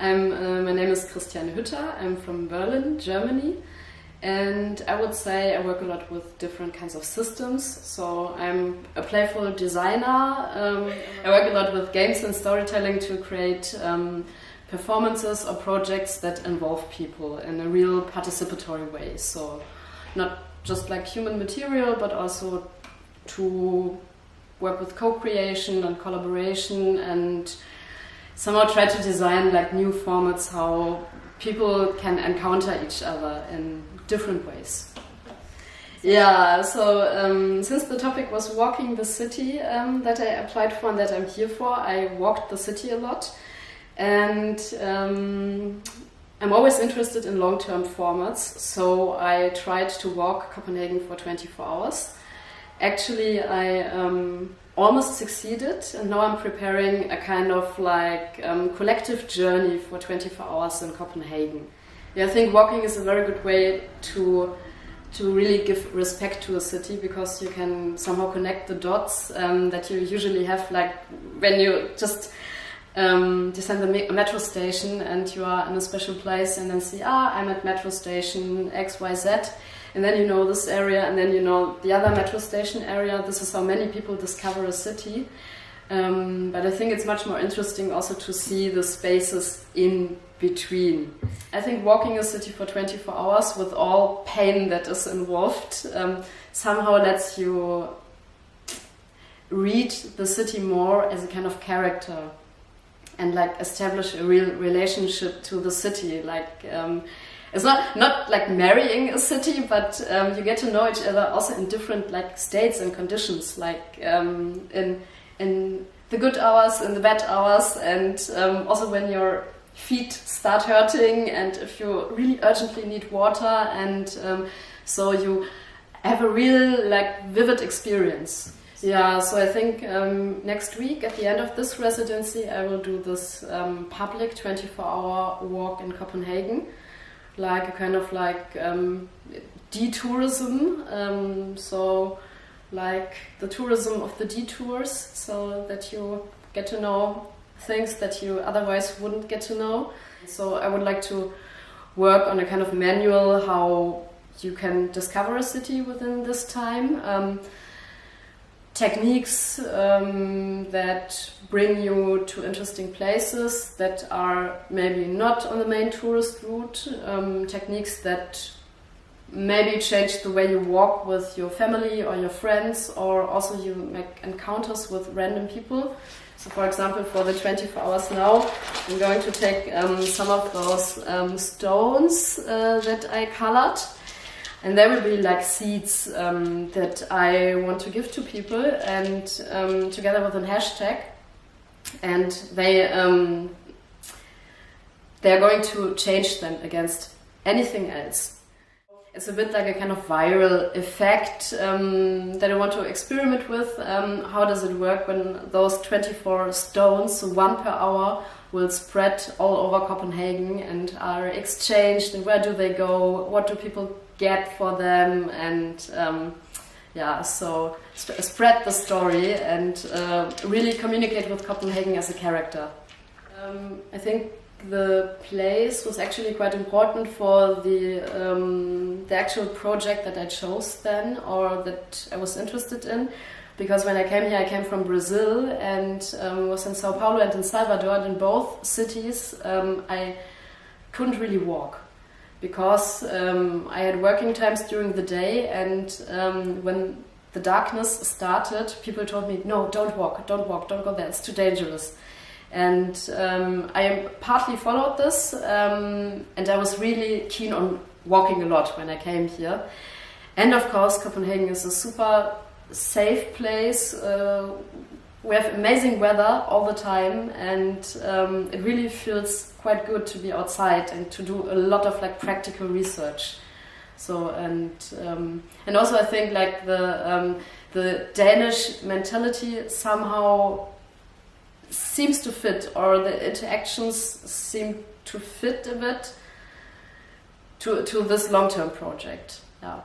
My name is Christiane Hütteri. I'm from Berlin, Germany. And I would say I work a lot with different kinds of systems. So I'm a playful designer. I work a lot with games and storytelling to create performances or projects that involve people in a real participatory way. So not just like human material, but also to work with co-creation and collaboration and somehow try to design like new formats how people can encounter each other in different ways. Yeah, so since the topic was walking the city that I applied for and that I'm here for, I walked the city a lot. And I'm always interested in long-term formats, so I tried to walk Copenhagen for 24 hours. Actually, I almost succeeded, and now I'm preparing a kind of like collective journey for 24 hours in Copenhagen. Yeah, I think walking is a very good way to really give respect to a city, because you can somehow connect the dots that you usually have, like when you just descend the metro station and you are in a special place and then see, I'm at metro station XYZ, and then you know this area and then you know the other metro station area. This is how many people discover a city. But I think it's much more interesting also to see the spaces in between. I think walking a city for 24 hours with all pain that is involved somehow lets you read the city more as a kind of character and like establish a real relationship to the city. Like it's not like marrying a city, but you get to know each other also in different like states and conditions, like in the good hours, in the bad hours, and also when your feet start hurting and if you really urgently need water, and so you have a real like vivid experience. Yeah, so I think next week at the end of this residency I will do this public 24-hour walk in Copenhagen, like a kind of like detourism, so like the tourism of the detours, so that you get to know things that you otherwise wouldn't get to know. So I would like to work on a kind of manual how you can discover a city within this time. Techniques that bring you to interesting places that are maybe not on the main tourist route, techniques that maybe change the way you walk with your family or your friends, or also you make encounters with random people. So for example, for the 24 hours now, I'm going to take some of those stones that I colored. And there will be like seeds that I want to give to people, and together with a hashtag, and they're going to change them against anything else. It's a bit like a kind of viral effect that I want to experiment with. How does it work when those 24 stones, one per hour, will spread all over Copenhagen and are exchanged, and where do they go? What do people get for them? And so spread the story and really communicate with Copenhagen as a character. I think the place was actually quite important for the actual project that I chose then, or that I was interested in. Because when I came here, I came from Brazil and was in Sao Paulo and in Salvador, and in both cities I couldn't really walk, because I had working times during the day, and when the darkness started, people told me, no, don't walk, don't go there, it's too dangerous. And I partly followed this, and I was really keen on walking a lot when I came here. And of course, Copenhagen is a super safe place. We have amazing weather all the time, and it really feels quite good to be outside and to do a lot of like practical research. So and also I think like the Danish mentality somehow seems to fit, or the interactions seem to fit a bit to this long-term project. Yeah.